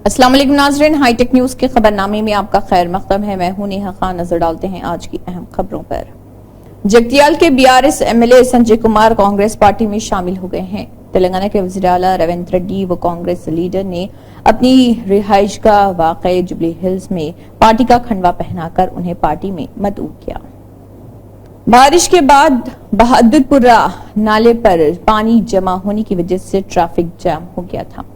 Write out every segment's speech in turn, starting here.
अस्सलाम वालेकुम नाज़रीन, हाईटेक न्यूज के खबरनामे में आपका खैर मकदम है। मैं हूं नेहा खान। नजर डालते हैं आज की अहम खबरों पर। जगतियाल के BRS MLA Sanjay Kumar Congress party में शामिल हो गए हैं। तेलंगाना के वज़ीर आला रेवंत रेड्डी व कांग्रेस लीडर ने अपनी रिहाइशगाह वाक़े जुबली हिल्स में पार्टी का खंडवा पहनाकर उन्हें पार्टी में मदऊ किया। बारिश के बाद बहादुरपुरा नाले पर पानी जमा होने की वजह से ट्रैफिक जाम हो गया था।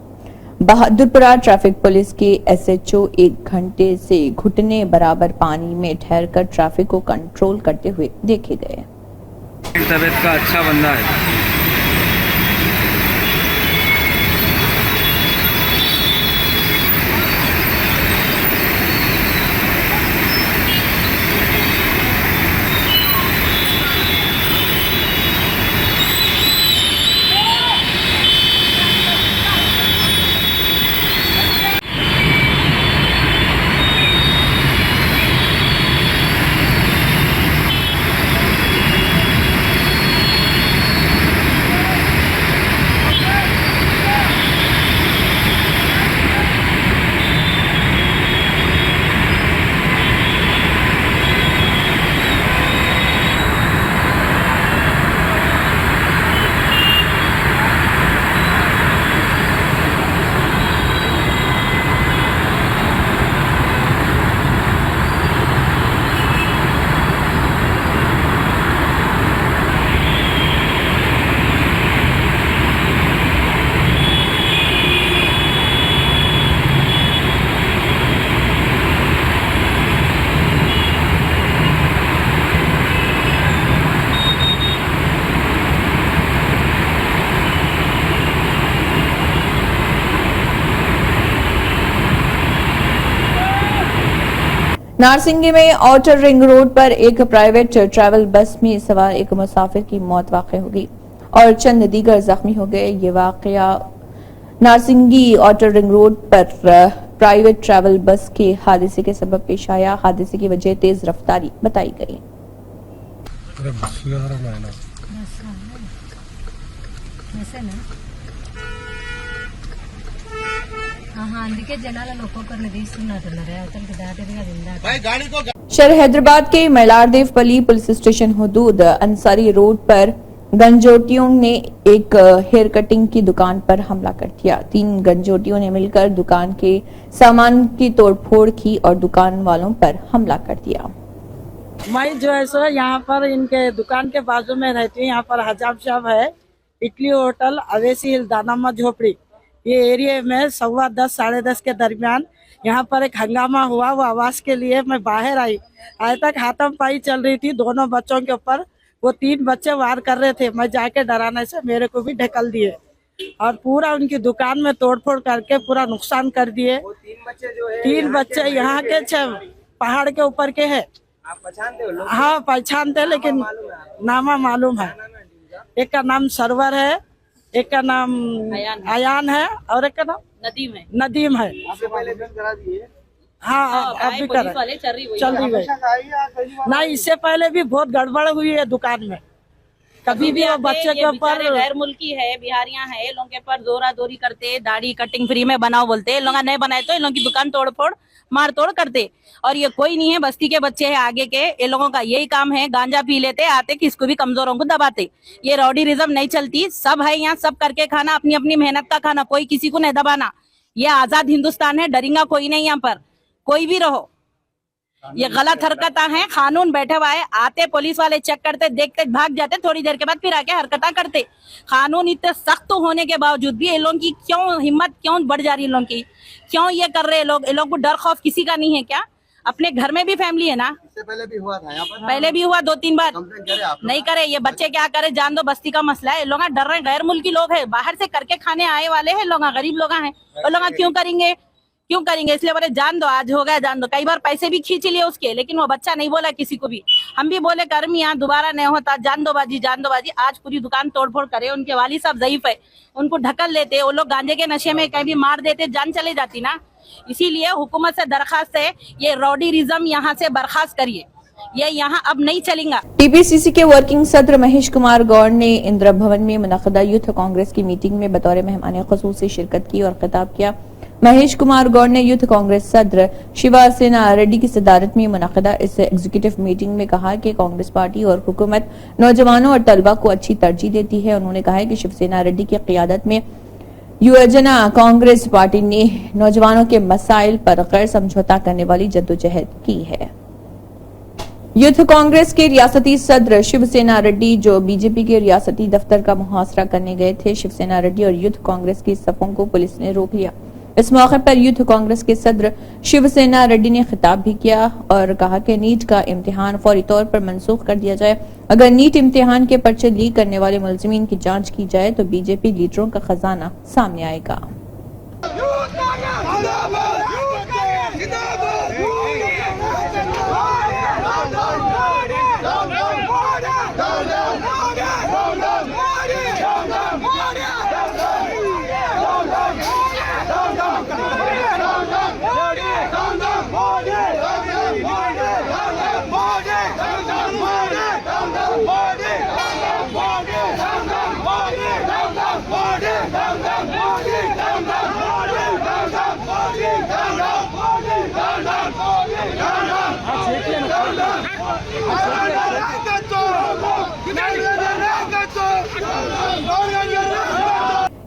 बहादुरपुरा ट्रैफिक पुलिस के एसएचओ 1 घंटे से घुटने बराबर पानी में ठहरकर ट्रैफिक को कंट्रोल करते हुए देखे गए। तबीयत का अच्छा बंदा है। नारसिंगी में आउटर रिंग रोड पर एक प्राइवेट ट्रैवल बस में सवार एक मुसाफिर की मौत वाक़ हो गई और चंद दीगर जख्मी हो गए। ये वाक़या नारसिंगी आउटर रिंग रोड पर प्राइवेट ट्रैवल बस के हादसे के सबब पेश आया। हादसे की वजह तेज रफ्तारी बताई गई। शहर हैदराबाद के मैलारदेवपल्ली पुलिस स्टेशन हदूद अंसारी रोड पर गंजोटियों ने एक हेयर कटिंग की दुकान पर हमला कर दिया। 3 गंजोटियों ने मिलकर दुकान के सामान की तोड़फोड़ की और दुकान वालों पर हमला कर दिया। मैं जो है सो यहाँ पर इनके दुकान के बाजू में रहती हूँ। यहाँ पर हजाम शॉप है, इटली होटल, अवेसी हिल, दानामा झोपड़ी। ये एरिया में 10:15 साढ़े 10 के दरमियान यहाँ पर एक हंगामा हुआ। वो आवाज के लिए मैं बाहर आई। आज तक हाथम-पाई चल रही थी दोनों बच्चों के ऊपर। वो 3 बच्चे वार कर रहे थे। मैं जाके डराने से मेरे को भी ढकल दिए और पूरा उनकी दुकान में तोड़फोड़ करके पूरा नुकसान कर दिए। 3 बच्चे यहाँ के पहाड़ के ऊपर के है। हाँ पहचानते, लेकिन नामा मालूम है। एक का नाम सरवर है, एक का नाम अयान है और एक का नाम नदीम है। हाँ अब भी कर चल रही है। नहीं, इससे पहले भी बहुत गड़बड़ हुई है दुकान में। कभी भी बच्चे के ऊपर गैर मुल्की है, बिहारियां है, लोगों के ऊपर जोरा जोरी करते, दाढ़ी कटिंग फ्री में बनाओ बोलते, लोग नहीं बनाए तो इन लोगों की दुकान तोड़ फोड़ मार तोड़ करते। और ये कोई नहीं है, बस्ती के बच्चे हैं आगे के, ये लोगों का यही काम है। गांजा पी लेते आते, किसको भी कमजोरों को दबाते। ये रॉडीरिज्म नहीं चलती, सब है यहाँ, सब करके खाना, अपनी अपनी मेहनत का खाना, कोई किसी को नहीं दबाना। ये आजाद हिंदुस्तान है, डरेगा कोई नहीं यहाँ पर, कोई भी रहो। ये गलत हरकत है। कानून बैठा हुआ है, आते पुलिस वाले चेक करते, देखते भाग जाते, थोड़ी देर के बाद फिर आके हरकत करते। कानून इतने सख्त होने के बावजूद भी ये लोगों की क्यों हिम्मत क्यों बढ़ जा रही है? लोगों की क्यों ये कर रहे हैं लोग? ये लोग को डर खौफ किसी का नहीं है क्या? अपने घर में भी फैमिली है ना। इससे पहले भी हुआ था यहाँ पर। पहले भी हुआ 2-3 बार। करे नहीं करे, ये बच्चे क्या करे, जान दो, बस्ती का मसला है। ये लोग डर रहे हैं, गैर मुल्की लोग है, बाहर से करके खाने आए वाले हैं लोग, गरीब लोग हैं। और लोग क्यों करेंगे, क्यों करेंगे? इसलिए बोले जान दो, आज हो गया जान दो। कई बार पैसे भी खींच लिए उसके, लेकिन वो बच्चा नहीं बोला किसी को भी। हम भी बोले कर्मी यहाँ दोबारा नहीं होता, जान दो बाजी, जान दो बाजी। आज पूरी दुकान तोड़फोड़ करे। उनके वाली साहब ज़ईफ है, उनको ढकल लेते, वो लोग गांजे के नशे में कहीं भी मार देते, जान चले जाती ना। इसीलिए हुकूमत से दरखास्त है, ये रॉडीरिज्म यहाँ से बर्खास्त करिए। ये यहाँ अब नहीं चलेगा। टीपीसीसी के वर्किंग सदर महेश कुमार गौड़ ने इंदिरा भवन में मुनक़दा यूथ कांग्रेस की मीटिंग में बतौर मेहमान ख़ुसूसी शिरकत की और खिताब किया। महेश कुमार गौड़ ने यूथ कांग्रेस सदर शिवसेना रेड्डी की सदारत में मुनक़दा इस एग्जीक्यूटिव मीटिंग में कहा कि कांग्रेस पार्टी और हुकूमत नौजवानों और तलबा को अच्छी तरजीह देती है। उन्होंने कहा कि शिवसेना रेड्डी की क़ियादत में युवजना कांग्रेस पार्टी ने नौजवानों के मसाइल पर गैर समझौता करने वाली जद्दोजहद की है। यूथ कांग्रेस के रियासती सदर शिवसेना रेड्डी जो बीजेपी के रियासती दफ्तर का मुहासरा करने गए थे, शिवसेना रेड्डी और यूथ कांग्रेस की सफों को पुलिस ने रोक लिया। इस मौके पर यूथ कांग्रेस के सदर शिवसेना रेड्डी ने खिताब भी किया और कहा कि नीट का इम्तिहान फौरी तौर पर मनसूख कर दिया जाए। अगर नीट इम्तिहान के पर्चे लीक करने वाले मुलजिमीन की जांच की जाए तो बीजेपी लीडरों का खजाना सामने आएगा।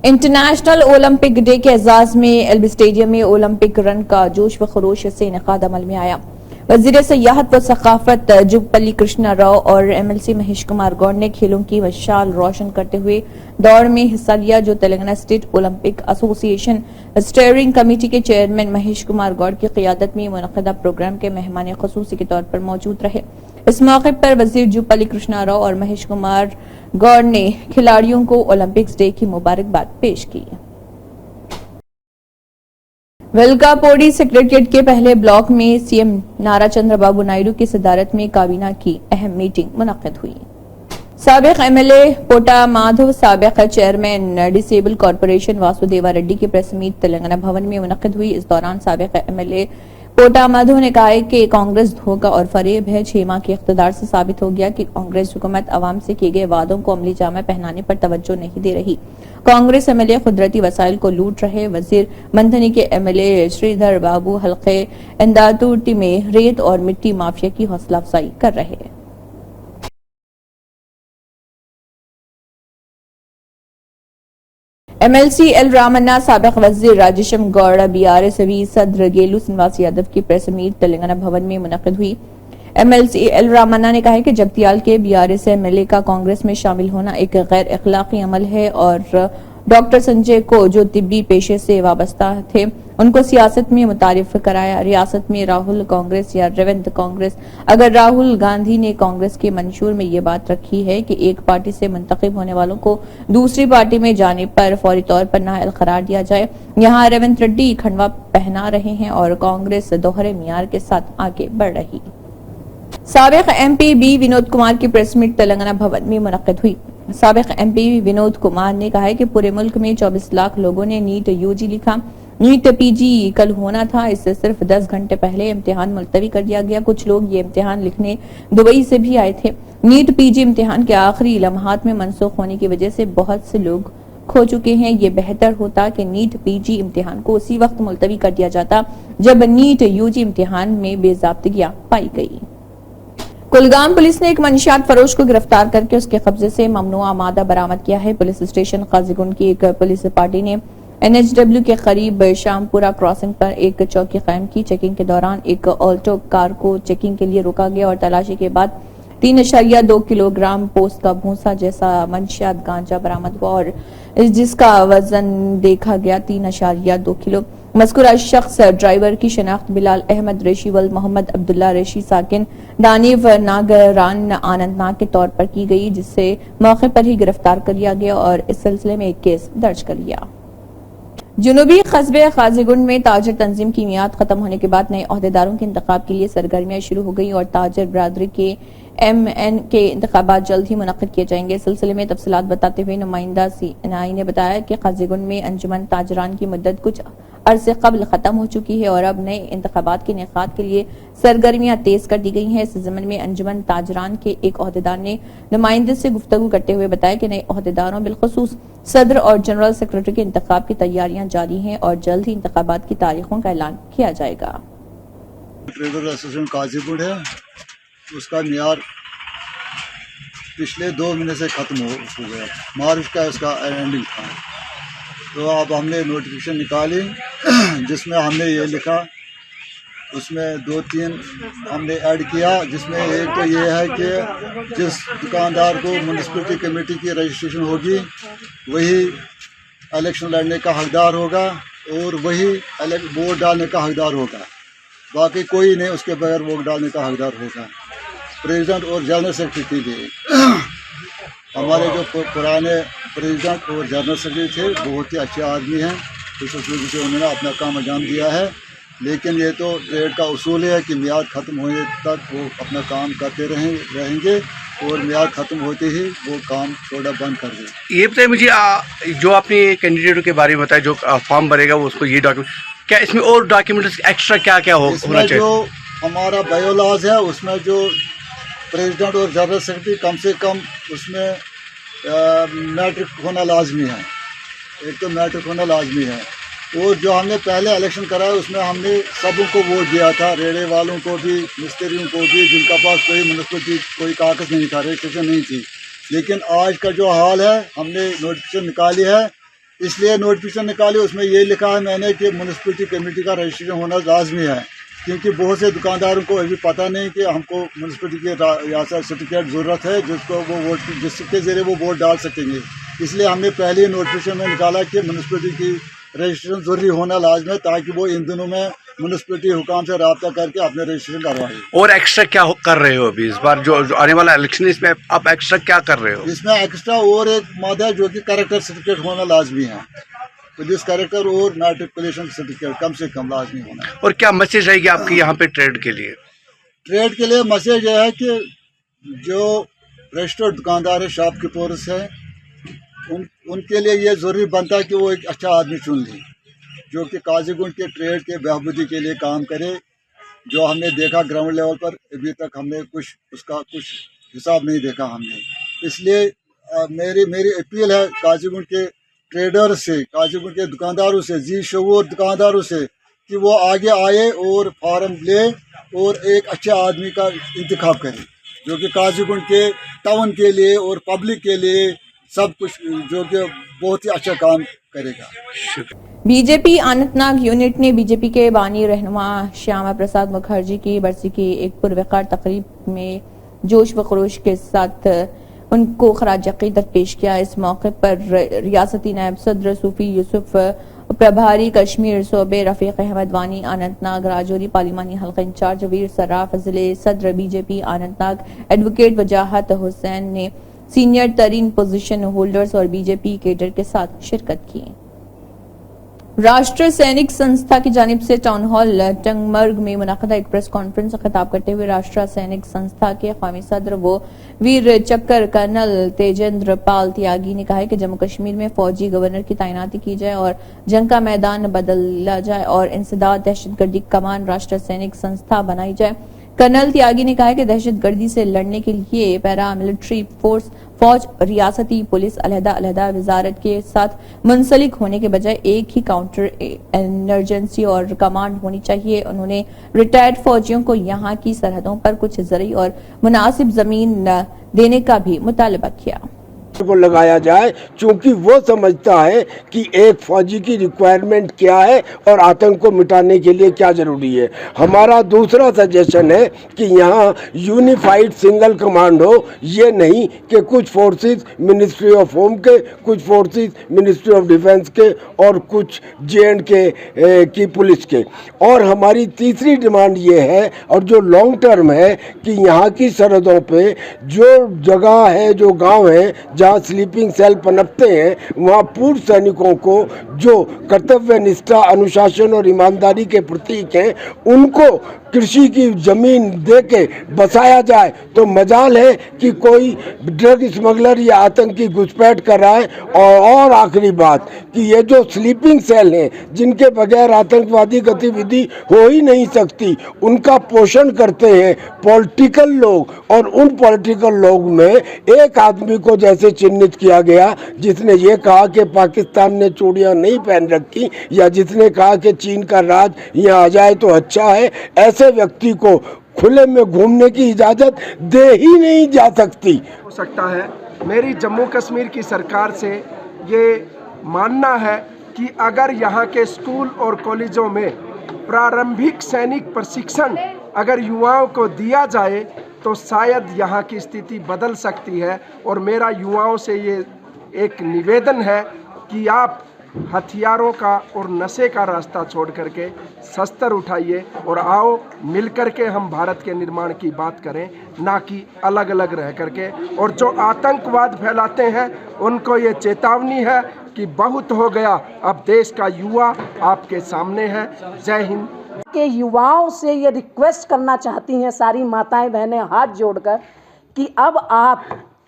इंटरनेशनल ओलंपिक डे के एजाज में एलबी स्टेडियम में ओलंपिक रन का जोश व खरोश से इनेकाद अमल में आया। वजीर सयाहत व सकाफत जुगपल्ली कृष्णा राव और एमएलसी महेश कुमार गौड़ ने खेलों की मशाल रोशन करते हुए दौड़ में हिस्सा लिया, जो Telangana state Olympic association steering committee के चेयरमैन महेश कुमार गौड़ की क़ियादत में मुनक़दा प्रोग्राम के मेहमान ख़ुसूसी के तौर पर मौजूद रहे। इस मौके पर वजीर जुगपल्ली कृष्णा राव और महेश कुमार गौड़ ने खिलाड़ियों को ओलंपिक्स डे की मुबारकबाद पेश की। वेलकापोडी सेक्रेटरिएट के पहले ब्लॉक में सीएम नारा चंद्रबाबू नायडू की सदारत में काबीना की अहम मीटिंग मुनक़्क़द हुई। साबिक़ एमएलए पोटा माधव, साबिक़ chairman disable corporation Vasudeva Reddy की प्रेस मीट तेलंगाना भवन में मुनक़्क़द हुई। इस दौरान साबिक़ एमएलए पोटा माधव ने कहा कि कांग्रेस धोखा और फरेब है। 6 माह के इक़्तिदार से साबित हो गया कि कांग्रेस हुकूमत अवाम से किए गए वादों को अमली जामा पहनाने पर तवज्जो नहीं दे रही। कांग्रेस एमएलए कुदरती वसाइल को लूट रहे। वजीर मंथनी के एमएलए श्रीधर बाबू हल्के इंदातुर्टी में रेत और मिट्टी माफिया की हौसला अफजाई कर रहे हैं। एमएलसी एल रामन्ना, साबिक़ वज़ीर राजेशम गौड़ा, बीआरएस सदर गेलू श्रीनिवास यादव की प्रेस मीट तेलंगाना भवन में मुनक़्क़द हुई। एमएलसी एल रामन्ना ने कहा है कि जगतियाल के बीआरएस एमएलए का कांग्रेस में शामिल होना एक गैर अखलाकी अमल है और डॉक्टर संजय को जो तिब्बी पेशे से वाबस्ता थे उनको सियासत में मुतारिफ कराया। रियासत में राहुल कांग्रेस या रेवंत कांग्रेस। अगर राहुल गांधी ने कांग्रेस के मंशूर में ये बात रखी है कि एक पार्टी से मुंतखब होने वालों को दूसरी पार्टी में जाने पर फौरी तौर पर नाअहल करार दिया जाए। यहाँ रेवंत रेड्डी खंडवा पहना रहे हैं और कांग्रेस दोहरे मियार के साथ आगे बढ़ रही। साबिक़ एमपी बी विनोद कुमार की प्रेस मीट तेलंगाना भवन में मुनक़्क़द हुई। साबिक़ एमपी विनोद कुमार ने कहा है कि पूरे मुल्क में 24 लाख लोगों ने नीट यूजी लिखा। नीट पीजी कल होना था, इससे सिर्फ 10 घंटे पहले इम्तिहान मुलतवी कर दिया गया। कुछ लोग ये इम्तिहान लिखने दुबई से भी आए थे। नीट पीजी इम्तिहान के आखिरी लम्हात में मनसूख होने की वजह से बहुत से लोग खो चुके हैं। ये बेहतर होता कि नीट पीजी इम्तिहान को उसी वक्त मुलतवी कर दिया जाता जब नीट यूजी इम्तिहान में बेज़ाब्तियां पाई गई। कुलगाम पुलिस ने एक मंशियात फरोश को गिरफ्तार करके उसके कब्जे से ममनुआ मादा बरामद किया है। पुलिस स्टेशन काजीगुंड की एक पुलिस पार्टी ने एनएचडब्ल्यू के करीब शामपुरा क्रॉसिंग पर एक चौकी कायम की। चेकिंग के दौरान एक ऑल्टो कार को चेकिंग के लिए रोका गया और तलाशी के बाद 3.2 किलोग्राम पोस्त का भूसा जैसा मंशियात गांजा बरामद हुआ और जिसका वजन देखा गया 3.2 किलो। मज़कूरा शख्स ड्राइवर की शनाख्त बिलाल अहमद रेशी वल मोहम्मद अब्दुल्ला रेशी साकिन दानिव नागरान आनंदनाग के तौर पर की गई, जिससे मौके पर ही गिरफ्तार कर लिया गया और इस सिलसिले में एक केस दर्ज कर लिया। जुनूबी कस्बे काजीगुंड में ताजर तंजीम की मियाद खत्म होने के बाद नए ओहदेदारों के इंतखाब के लिए सरगर्मियां शुरू हो गई और ताजर बरादरी के एमएन के इंतखाबात जल्द ही मुनक्किद किए जाएंगे। इस सिलसिले में तफसीलात बताते हुए नुमाइंदा सीएनआई ने बताया कि काजीगुंड में अंजुमन ताजरान की मुद्दत कुछ अरसे कबल खत्म हो चुकी है और अब नए इंतखाबात के इनेकाद के लिए सरगर्मियां तेज कर दी गई हैं। इस जमन में अंजुमन ताजरान के एक ओहदेदार ने नुमाइंदे से गुफ्तगू करते हुए बताया कि नए ओहदेदारों बिलखुसूस सदर और जनरल सेक्रेटरी के इंतखाब की तैयारियां जारी हैं और जल्द ही इंतखाबात की तारीखों का ऐलान किया जाएगा। ट्रेडर एसोसिएशन काजीगुंड है, उसका मियार पिछले 2 महीने से ख़त्म हो गया। मार्च का उसका एंडिंग था। तो अब हमने नोटिफिकेशन निकाली जिसमें हमने ये लिखा, उसमें 2-3 हमने ऐड किया, जिसमें एक तो ये है कि जिस दुकानदार को म्यूनिसिपैलिटी कमेटी की रजिस्ट्रेशन होगी वही इलेक्शन लड़ने का हकदार होगा और वही वोट डालने का हकदार होगा, बाकी कोई नहीं उसके बगैर वोट डालने का हकदार होगा। प्रेसिडेंट और जनरल सेक्रेटरी के लिए हमारे जो पुराने प्रेसिडेंट और जनरल सेक्रेटरी थे बहुत ही अच्छे आदमी हैं, इस वजह से उन्होंने अपना काम अंजाम दिया है। लेकिन ये तो ट्रेड का उसूल है कि मियाद ख़त्म होने तक वो अपना काम करते रहेंगे और मियाद ख़त्म होते ही वो काम थोड़ा बंद कर दें। ये बताइए मुझे, जो आपने कैंडिडेटों के बारे में बताया जो फॉर्म भरेगा वो उसको ये डॉक्यूमेंट, क्या इसमें और डॉक्यूमेंट्स एक्स्ट्रा क्या क्या होना चाहिए? जो हमारा बायोलॉज है उसमें जो प्रेसिडेंट और जनरल सेक्रेटरी कम से कम उसमें मैट्रिक होना लाजमी है, एक तो मैट्रिक होना लाजमी है। और जो हमने पहले इलेक्शन कराया उसमें हमने सबों को वोट दिया था, रेड़े वालों को भी, मिस्त्रियों को भी, जिनका पास कोई म्यूनिसिपैलिटी कोई कागज़ नहीं था, रजिस्ट्रेशन नहीं थी। लेकिन आज का जो हाल है, हमने नोटिफिकेशन निकाली है, इसलिए नोटिफिकेशन निकाली, उसमें ये लिखा है मैंने कि म्यूनिसिपैलिटी कमेटी का रजिस्ट्रेशन होना लाजमी है, क्योंकि बहुत से दुकानदारों को अभी पता नहीं कि हमको म्यूनिसिपैलिटी के यहाँ से सर्टिफिकेट ज़रूरत है जिसको वो वोट जिसके ज़रिए वो वोट डाल सकेंगे। इसलिए हमने पहले ही नोटिफिकेशन में निकाला कि म्यूनिसिपैलिटी की रजिस्ट्रेशन ज़रूरी होना लाजमी है, ताकि वो इन दिनों में म्यूनिसिपैलिटी हुकाम से रब्ता करके अपने रजिस्ट्रेशन करवाएं। और एक्स्ट्रा क्या कर रहे हो अभी इस बार जो आने वाला इलेक्शन, इसमें आप एक्स्ट्रा क्या कर रहे हो? इसमें एक्स्ट्रा और एक मादा है जो कि कैरेक्टर सर्टिफिकेट होना लाजमी है, पुलिस कैरेक्टर और मैट्रिकुलेशन सर्टिफिकेट कम से कम लाजमी होना। और क्या मैसेज रहेगी आपकी यहाँ पे ट्रेड के लिए? ट्रेड के लिए मैसेज यह है कि जो रजिस्टर्ड दुकानदार है, शॉपकीपर्स है, उनके लिए ये ज़रूरी बनता है कि वो एक अच्छा आदमी चुन लें जो कि काजीगुंड के ट्रेड के बहबूदी के लिए काम करे। जो हमने देखा ग्राउंड लेवल पर अभी तक हमने उसका कुछ हिसाब नहीं देखा हमने। इसलिए मेरी अपील है काजीगुंड के ट्रेडर से, काजीगुंड के दुकानदारों से, जी शऊर दुकानदारों से, कि वो आगे आए और फार्म ले और एक अच्छे आदमी का इंतखाब करें जो कि काजीगुंड के टाउन के लिए और पब्लिक के लिए सब कुछ जो कि बहुत ही अच्छा काम करेगा। बीजेपी अनंतनाग यूनिट ने बीजेपी के बानी रहनुमा श्यामा प्रसाद मुखर्जी की बरसी की एक पुरवकार तकरीब में जोश व खरोश के साथ उनको खराज अकीदत पेश किया। इस मौके पर रियासती नायब सदर सूफी यूसुफ, प्रभारी कश्मीर सूबे रफीक अहमद वानी, अनंतनाग राजौरी पार्लिमानी हल्का इंचार्ज वीर सराफ, जिले सदर बीजेपी अनंतनाग एडवोकेट वजाहत हुसैन ने सीनियर तरीन पोजीशन होल्डर्स और बीजेपी कैडर के साथ शिरकत की। राष्ट्रीय सैनिक संस्था की जानिब से टाउन हॉल टंगमर्ग में मुनाक़दा एक प्रेस कॉन्फ्रेंस से खिताब करते हुए राष्ट्रीय सैनिक संस्था के कौमी सदर वो वीर चक्कर कर्नल तेजेंद्र पाल त्यागी ने कहा है कि जम्मू कश्मीर में फौजी गवर्नर की तैनाती की जाए और जंग का मैदान बदला जाए और इंसदाद दहशतगर्दी कमान राष्ट्रीय सैनिक संस्था बनाई जाए। कर्नल त्यागी ने कहा है कि दहशतगर्दी से लड़ने के लिए पैरा मिलिट्री फोर्स, फौज, रियासती पुलिस अलहदा वजारत के साथ मुंसलिक होने के बजाय एक ही काउंटर इमरजेंसी और कमांड होनी चाहिए। उन्होंने रिटायर्ड फौजियों को यहाँ की सरहदों पर कुछ जरिए और मुनासिब जमीन देने का भी मुतालबा किया को लगाया जाए, क्योंकि वो समझता है कि एक फौजी की रिक्वायरमेंट क्या है और आतंक को मिटाने के लिए क्या जरूरी है। हमारा दूसरा सजेशन है कि यहाँ यूनिफाइड सिंगल कमांड हो, ये नहीं कि कुछ फोर्सेस मिनिस्ट्री ऑफ होम के, कुछ फोर्सेस मिनिस्ट्री ऑफ डिफेंस के और कुछ J&K की पुलिस के। और हमारी तीसरी डिमांड ये है और जो लॉन्ग टर्म है कि यहाँ की सरहदों पे जो जगह है, जो गांव है जहाँ स्लीपिंग सेल पनपते हैं वहाँ पूर्व सैनिकों को जो कर्तव्य निष्ठा, अनुशासन और ईमानदारी के प्रतीक हैं उनको कृषि की जमीन दे के बसाया जाए तो मजाल है कि कोई ड्रग स्मगलर या आतंकी घुसपैठ कर रहा है। और आखिरी बात कि ये जो स्लीपिंग सेल हैं जिनके बगैर आतंकवादी गतिविधि हो ही नहीं सकती, उनका पोषण करते हैं पॉलिटिकल लोग, और उन पॉलिटिकल लोग में एक आदमी को जैसे चिन्हित किया गया जिसने ये कहा कि पाकिस्तान ने चूड़ियाँ नहीं पहन रखी, या जिसने कहा कि चीन का राज यहाँ आ जाए तो अच्छा है, ऐसे व्यक्ति को खुले में घूमने की इजाज़त दे ही नहीं जा सकती। हो सकता है मेरी जम्मू कश्मीर की सरकार से ये मानना है कि अगर यहाँ के स्कूल और कॉलेजों में प्रारंभिक सैनिक प्रशिक्षण अगर युवाओं को दिया जाए तो शायद यहाँ की स्थिति बदल सकती है। और मेरा युवाओं से ये एक निवेदन है कि आप हथियारों का और नशे का रास्ता छोड़ करके शस्त्र उठाइए और आओ मिलकर के हम भारत के निर्माण की बात करें, ना कि अलग अलग रह करके। और जो आतंकवाद फैलाते हैं उनको ये चेतावनी है कि बहुत हो गया, अब देश का युवा आपके सामने है। जय हिंद। के युवाओं से ये रिक्वेस्ट करना चाहती हैं सारी माताएं बहनें हाथ जोड़कर कि अब आप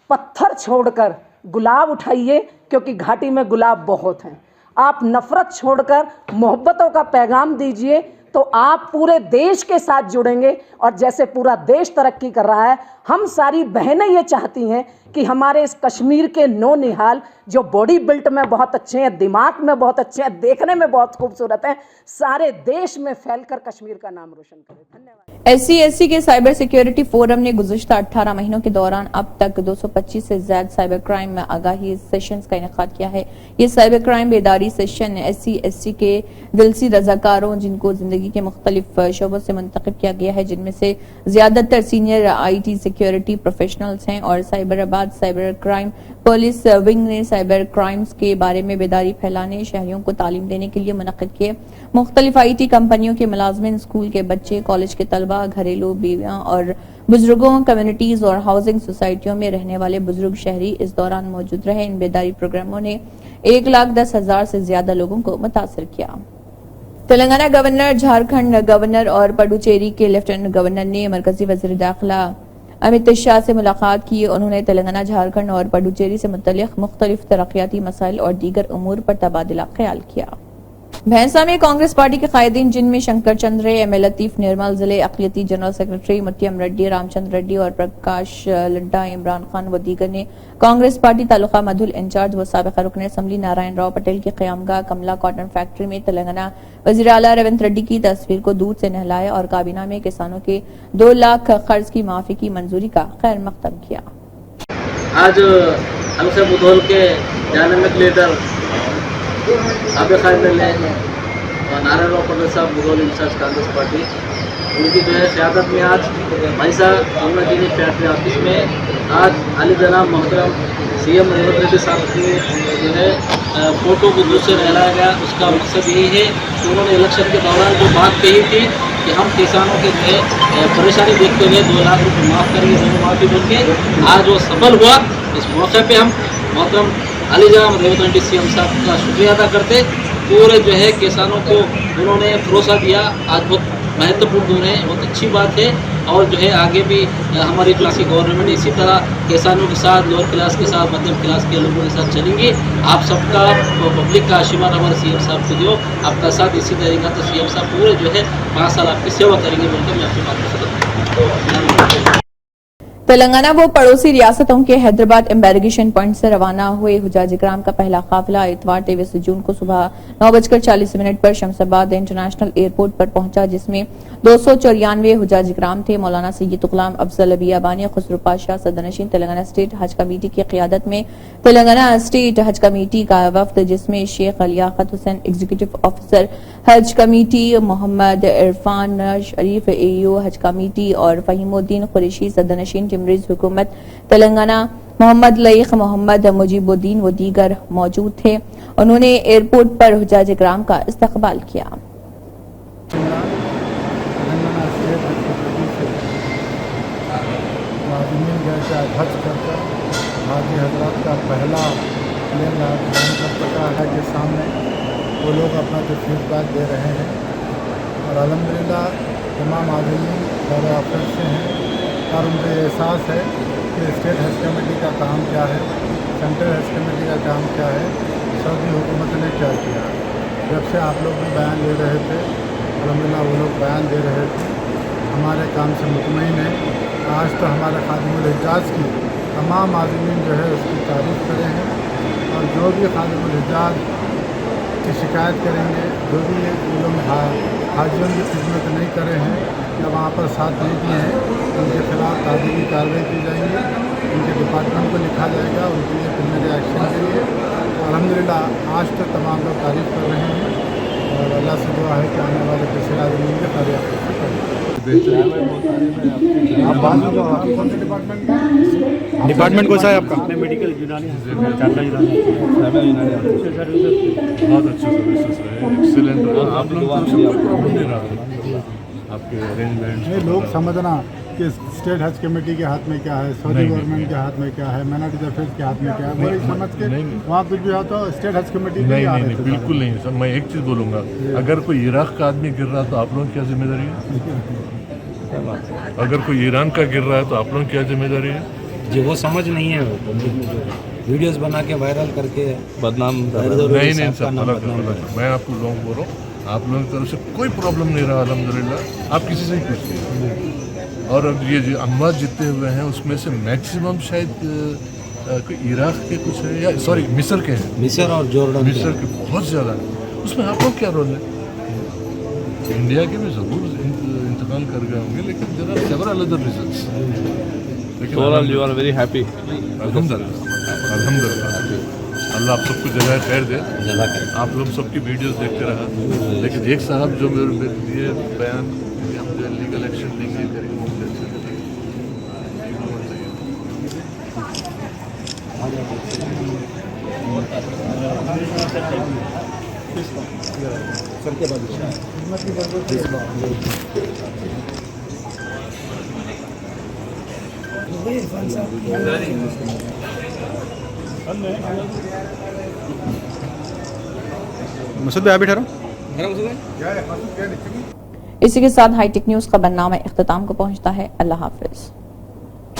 पत्थर छोड़कर गुलाब उठाइए, क्योंकि घाटी में गुलाब बहुत हैं। आप नफरत छोड़कर मोहब्बतों का पैगाम दीजिए तो आप पूरे देश के साथ जुड़ेंगे। और जैसे पूरा देश तरक्की कर रहा है, हम सारी बहनें ये चाहती हैं कि हमारे इस कश्मीर के नौनिहाल जो बॉडी बिल्ट में बहुत अच्छे हैं, दिमाग में बहुत अच्छे हैं, देखने में बहुत खूबसूरत हैं, सारे देश में फैलकर कश्मीर का नाम रोशन करें। धन्यवाद। SC/SC के साइबर सिक्योरिटी फोरम ने गुज़िश्ता 18 महीनों के दौरान अब तक 225 से ज्यादा साइबर क्राइम में आगाही सेशंस का इनेकाद किया है। ये साइबर क्राइम बेदारी सेशन SC/SC के दिलसी रजाकारों जिनको जिंदगी के मुख्तलिफ शोबों से मुंतखब किया गया है, जिनमें से ज्यादातर सीनियर IT सिक्योरिटी प्रोफेशनल्स हैं, और Cyberabad cyber crime police wing ने साइबर क्राइम्स के बारे में बेदारी फैलाने, शहरियों को तालीम देने के लिए मुनक्किद किए। मुख्तलिफ IT कंपनियों के मुलाजमिन, स्कूल के बच्चे, कॉलेज के तलबा, घरेलू बीवियां और बुजुर्गों, कम्युनिटीज और हाउसिंग सोसाइटियों में रहने वाले बुजुर्ग शहरी इस दौरान मौजूद रहे। इन बेदारी प्रोग्रामों ने 1,10,000 से ज्यादा लोगों को मुतासर किया। तेलंगाना गवर्नर, झारखंड गवर्नर और पुडुचेरी के लेफ्टिनेंट गवर्नर ने मरकजी वजीर दाखिला अमित शाह से मुलाकात की। उन्होंने तेलंगाना, झारखंड और पुडुचेरी से मुतल्लिक मुख्तलिफ तरक्याती मसाइल और दीगर उमूर पर तबादला ख्याल किया। भैंसा में कांग्रेस पार्टी के कायदीन, जिनमें शंकर चंद्र, MA लतीफ निर्मल, जिले अक़लियती जनरल सेक्रेटरी मुत्यम रेड्डी, रामचंद्र रेड्डी और प्रकाश लड्डा, इमरान खान व दीगर ने कांग्रेस पार्टी तालुका मधुल इंचार्ज व साबिक़ रुकन असम्बली नारायण राव पटेल की क़यामगाह कमला कॉटन फैक्ट्री में तेलंगाना वज़ीर आला रेवंत रेड्डी की तस्वीर को दूध से नहलाया और काबीना में किसानों के 2 लाख कर्ज की माफी की मंजूरी का खैर मकदम किया। आज अलसे बुधौल के डायनामिक लीडर साबिक़ एमएलए नारायण राव पटेल साहब बुधौल इंचार्ज कांग्रेस पार्टी, उनकी जो है क़यादत में आज भैंसा कमला दीनी फैक्ट्री ऑफिस में आज अली जनाब मोहतरम CM रेवंत रेड्डी साहब की जो है फोटो को दूध से नहलाया गया। उसका मकसद यही है कि उन्होंने इलेक्शन के दौरान जो बात कही थी कि हम किसानों के जो है परेशानी देखते हुए 2 लाख रुपये माफ़ करेंगे, ऋण माफ़ी बोल के आज वो सफल हुआ। इस मौके पे हम मोहतरम अली जनाब रेवंत रेड्डी CM साहब का शुक्रिया अदा करते। पूरे जो है किसानों को उन्होंने भरोसा दिया, आज बहुत महत्वपूर्ण है, बहुत अच्छी बात है। और जो है आगे भी हमारी क्लास की गवर्नमेंट इसी तरह किसानों के साथ, लोअर क्लास के साथ, मध्यम क्लास के लोगों के साथ चलेंगी। आप सबका पब्लिक का आशीर्वाद हमारे CM साहब को दो, आपका साथ इसी तरीका से CM साहब पूरे जो है 5 साल आपकी सेवा करेंगे बोलकर मैं आपकी बात कर। तेलंगाना व पड़ोसी रियासतों के हैदराबाद एम्बेरगेशन पॉइंट से रवाना हुए हुजाज इकराम का पहला काफिला इतवार 23 जून को सुबह 9:40 पर शमशाबाद इंटरनेशनल एयरपोर्ट पर पहुंचा, जिसमें 294 हुजाज इकराम थे। मौलाना सैयद गुलाम अफजल बियाबानी, खुसरो पाशा सदरनशीन तेलंगाना स्टेट हज कमेटी की क़यादत में तेलंगाना स्टेट हज कमेटी का वफ्द, जिसमें शेख लियाकत हुसैन एग्जीक्यूटिव ऑफिसर हज कमेटी, मोहम्मद इरफान शरीफ AO हज कमेटी और फहीमुद्दीन कुरैशी सदरनशीन टिमरीज हुकूमत तेलंगाना, मोहम्मद लईक, मोहम्मद मुजीबुद्दीन व दीगर मौजूद थे। उन्होंने एयरपोर्ट पर हुजाज इकराम का इस्तकबाल किया। हज करके हाजी हजरात का पहला प्लेन लैंड कर चुका है के सामने वो लोग अपना जो फीडबैक दे रहे हैं और अल्हम्दुलिल्लाह तमाम आदमी बड़े ऑफिस से हैं और उनको ये एहसास है कि स्टेट हज कमेटी का काम क्या है, सेंट्रल हज कमेटी का काम क्या है, सऊदी हुकूमत ने क्या किया। जब से आप लोग भी बयान दे रहे थे, अल्हम्दुलिल्लाह वो लोग बयान दे रहे थे, हमारे काम से मुतमईन है। आज तो हमारे खादिमुल हिजाज की तमाम आदमीन जो है उसकी तारीफ़ करे हैं और जो भी खादिमुल हिजाज की शिकायत करेंगे, जो भी ये लोग हाजियों की खिदमत नहीं करे हैं या वहाँ पर साथ नहीं दिए हैं, उनके खिलाफ ताज़ीमी कार्रवाई की जाएगी, उनके डिपार्टमेंट को लिखा जाएगा, उनके लिए प्रिलिमिनरी एक्शन के लिए। अल्हम्दुलिल्लाह आज तो तमाम लोग तारीफ़ कर रहे हैं और अल्लाह से दुआ है कि आने वाले पिछले आदमी के कार्य डिपार्टमेंट कौन सा है आपका? मेडिकल यूनानी बहुत अच्छे सर्विसेज रहे, एक्सीलेंट रहा। आप लोग कोई प्रॉब्लम नहीं रहा आपके अरेंजमेंट। लोग समझना कि स्टेट हज कमेटी के हाथ में क्या है, सऊदी गवर्नमेंट के हाथ में क्या है, माइनॉरिटी अफेयर्स के हाथ में क्या है, वही समझ के वहाँ कुछ भी हो तो स्टेट हज कमेटी नहीं, बिल्कुल नहीं सर। मैं एक चीज़ बोलूँगा, अगर कोई इराक का आदमी गिर रहा तो आप लोगों की क्या जिम्मेदारी है? अगर कोई ईरान का गिर रहा है तो आप लोगों की क्या जिम्मेदारी है? जी वो समझ नहीं है, वीडियोस बना के वायरल करके बदनाम नहीं सर, मैं आपको लोगों को बोल रहा हूँ, आप लोगों की तरफ से कोई प्रॉब्लम नहीं रहा अल्हम्दुलिल्लाह। आप किसी से ही पूछिए। और अब ये जो अमवात जितने हुए हैं उसमें से मैक्सिमम शायद कोई इराक के कुछ है या सॉरी मिस्र के हैं, मिस्र और जॉर्डन, मिस्र के बहुत ज़्यादा है। उसमें आप लोग क्या रोल है? इंडिया के भी ज़रूर इंतकाल कर गए होंगे, लेकिन there are several other reasons. लेकिन overall you are very happy. अल्हम्दुलिल्लाह अल्लाह आप सबको जगह खैर दे। आप लोग सबकी वीडियोस देखते रहा, लेकिन एक साहब जो मेरे दिए बयान कि हम जो लीगल एक्शन लेंगे करेंगे, मसूद भाई बैठा रहा। इसी के साथ हाईटेक न्यूज का खबरनामा इख्तिताम को पहुंचता है। अल्लाह हाफिज।